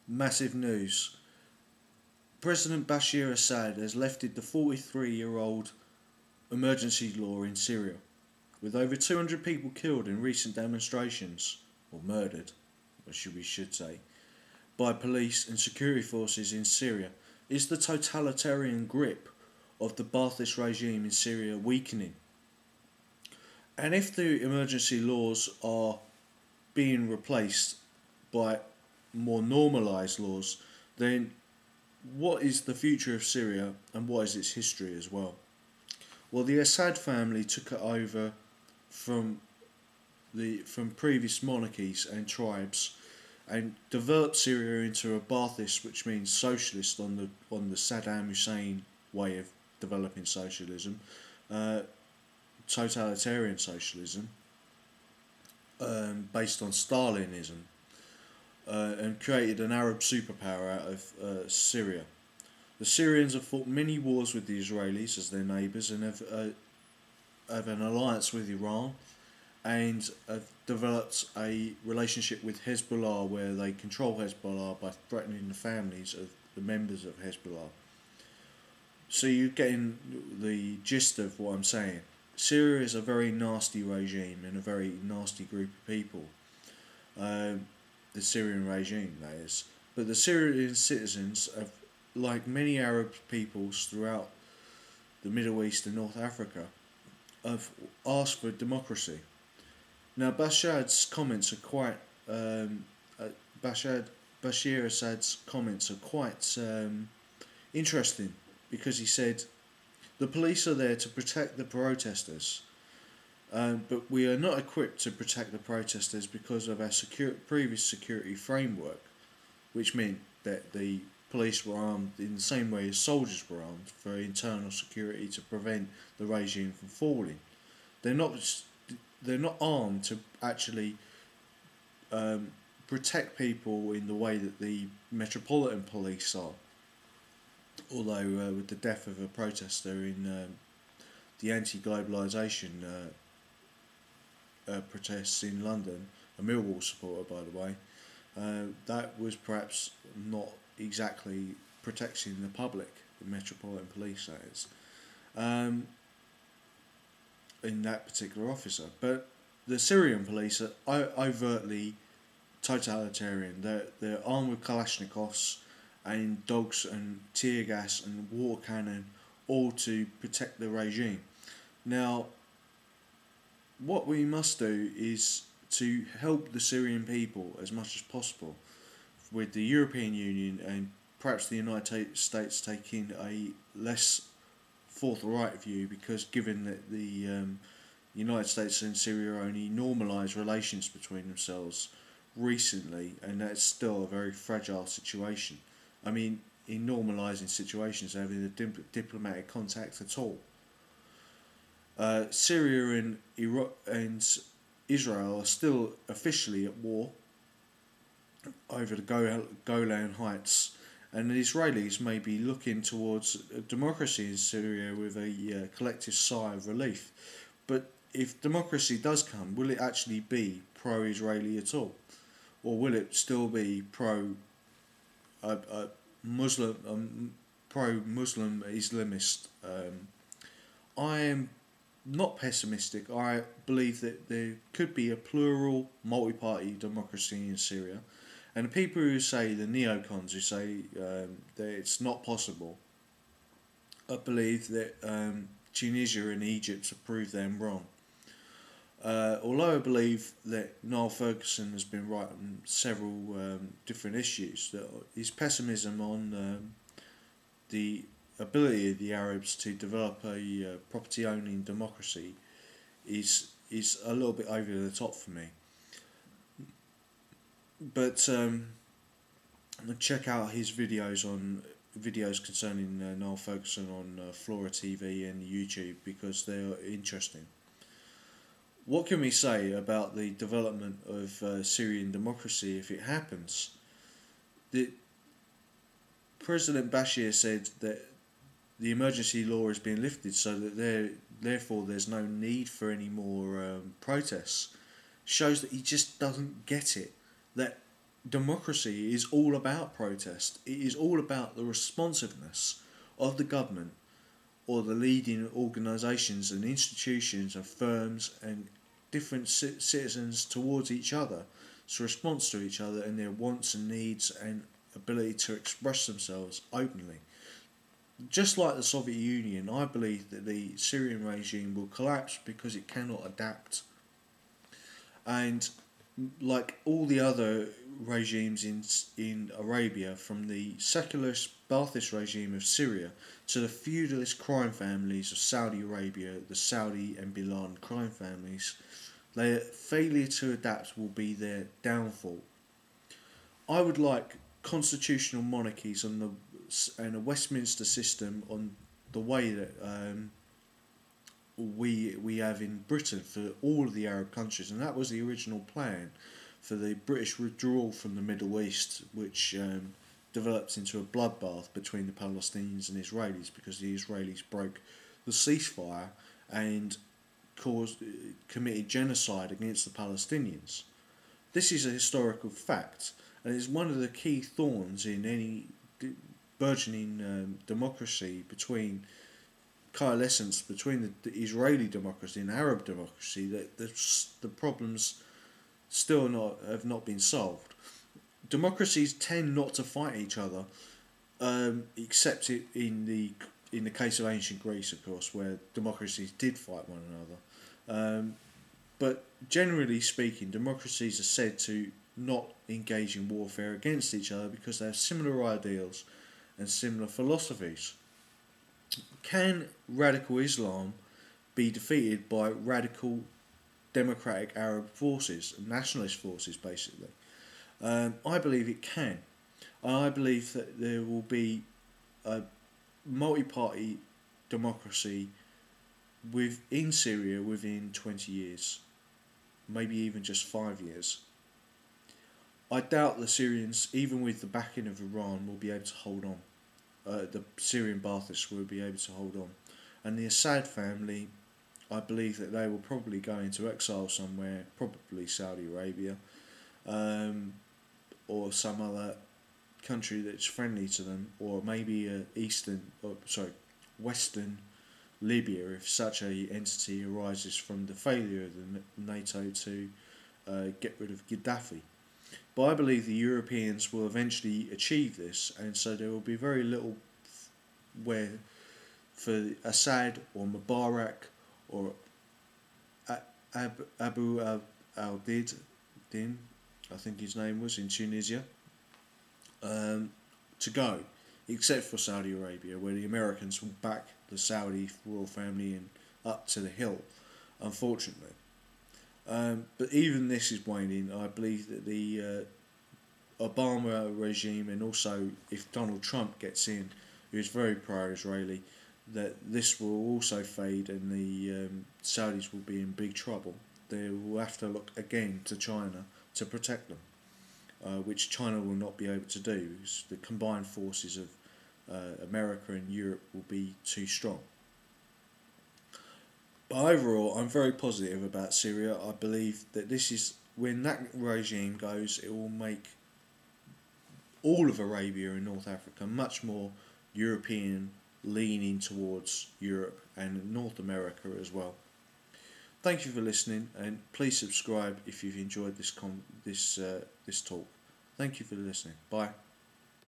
Massive news. President Bashir Assad has lifted the 43-year-old emergency law in Syria, with over 200 people killed in recent demonstrations, or murdered, as we should say, by police and security forces in Syria. Is the totalitarian grip of the Ba'athist regime in Syria weakening? And if the emergency laws are being replaced by more normalised laws, then what is the future of Syria and what is its history as well? Well, the Assad family took it over from previous monarchies and tribes and developed Syria into a Ba'athist, which means socialist on the Saddam Hussein way of developing socialism, totalitarian socialism, based on Stalinism, and created an Arab superpower out of Syria. The Syrians have fought many wars with the Israelis as their neighbours and have an alliance with Iran, and have developed a relationship with Hezbollah where they control Hezbollah by threatening the families of the members of Hezbollah. So you're getting the gist of what I'm saying. Syria is a very nasty regime and a very nasty group of people. The Syrian regime, that is. But the Syrian citizens, have, like many Arab peoples throughout the Middle East and North Africa, have asked for democracy. Now, Bashir's comments are quite Bashir Assad's comments are quite interesting, because he said the police are there to protect the protesters, but we are not equipped to protect the protesters because of our previous security framework, which meant that the police were armed in the same way as soldiers were armed for internal security to prevent the regime from falling. They're not armed to actually protect people in the way that the metropolitan police are. Although with the death of a protester in the anti-globalisation protests in London, a Millwall supporter by the way, that was perhaps not exactly protecting the public, the metropolitan police that is, in that particular officer. But the Syrian police are overtly totalitarian. They're armed with Kalashnikovs and dogs and tear gas and water cannon, all to protect the regime. Now, what we must do is to help the Syrian people as much as possible, with the European Union and perhaps the United States taking a less forthright view, because given that the United States and Syria only normalised relations between themselves recently, and that's still a very fragile situation. I mean, in normalising situations, having a diplomatic contact at all. Syria and Iraq and Israel are still officially at war over the Golan Heights, and the Israelis may be looking towards democracy in Syria with a collective sigh of relief. But if democracy does come, will it actually be pro-Israeli at all? Or will it still be pro-Muslim Islamist? I am not pessimistic. I believe that there could be a plural, multi-party democracy in Syria. And the people who say, the neocons who say that it's not possible, I believe that Tunisia and Egypt have proved them wrong. Although I believe that Niall Ferguson has been right on several different issues, that his pessimism on the ability of the Arabs to develop a property-owning democracy is a little bit over the top for me. But check out his videos concerning Niall Ferguson on Flora TV and YouTube, because they are interesting. What can we say about the development of Syrian democracy if it happens? President Bashir said that the emergency law is being lifted so that therefore there's no need for any more protests. Shows that he just doesn't get it. That democracy is all about protest. It is all about the responsiveness of the government or the leading organisations and institutions and firms and different citizens towards each other. It's a response to each other and their wants and needs and ability to express themselves openly. Just like the Soviet Union, I believe that the Syrian regime will collapse because it cannot adapt. And like all the other regimes in Arabia, from the secularist Baathist regime of Syria to the feudalist crime families of Saudi Arabia, the Saudi and Bin Laden crime families, their failure to adapt will be their downfall. I would like constitutional monarchies and a Westminster system on the way that we have in Britain for all of the Arab countries, and that was the original plan for the British withdrawal from the Middle East, which developed into a bloodbath between the Palestinians and Israelis because the Israelis broke the ceasefire and committed genocide against the Palestinians. This is a historical fact, and is one of the key thorns in any burgeoning democracy between coalescence between the Israeli democracy and Arab democracy, that the problems still have not been solved. Democracies tend not to fight each other, except in the case of ancient Greece, of course, where democracies did fight one another. But generally speaking, democracies are said to not engage in warfare against each other because they have similar ideals and similar philosophies. Can radical Islam be defeated by radical democratic Arab forces, nationalist forces basically? I believe it can. I believe that there will be a multi-party democracy in Syria within 20 years, maybe even just 5 years. I doubt the Syrians, even with the backing of Iran, will be able to hold on. The Syrian Baathists will be able to hold on. And the Assad family, I believe that they will probably go into exile somewhere, probably Saudi Arabia, or some other country that's friendly to them, or maybe Western Libya, if such a entity arises from the failure of the NATO to get rid of Gaddafi. But I believe the Europeans will eventually achieve this, and so there will be very little where for Assad or Mubarak or Abu al-Din, I think his name was, in Tunisia, to go, except for Saudi Arabia, where the Americans will back the Saudi royal family and up to the hill, unfortunately. But even this is waning. I believe that the Obama regime, and also if Donald Trump gets in, who is very pro-Israeli, that this will also fade and the Saudis will be in big trouble. They will have to look again to China to protect them, which China will not be able to do because the combined forces of America and Europe will be too strong. But overall, I'm very positive about Syria. I believe that this is, when that regime goes, it will make all of Arabia and North Africa much more European, leaning towards Europe and North America as well. Thank you for listening, and please subscribe if you've enjoyed this talk. Thank you for listening. Bye.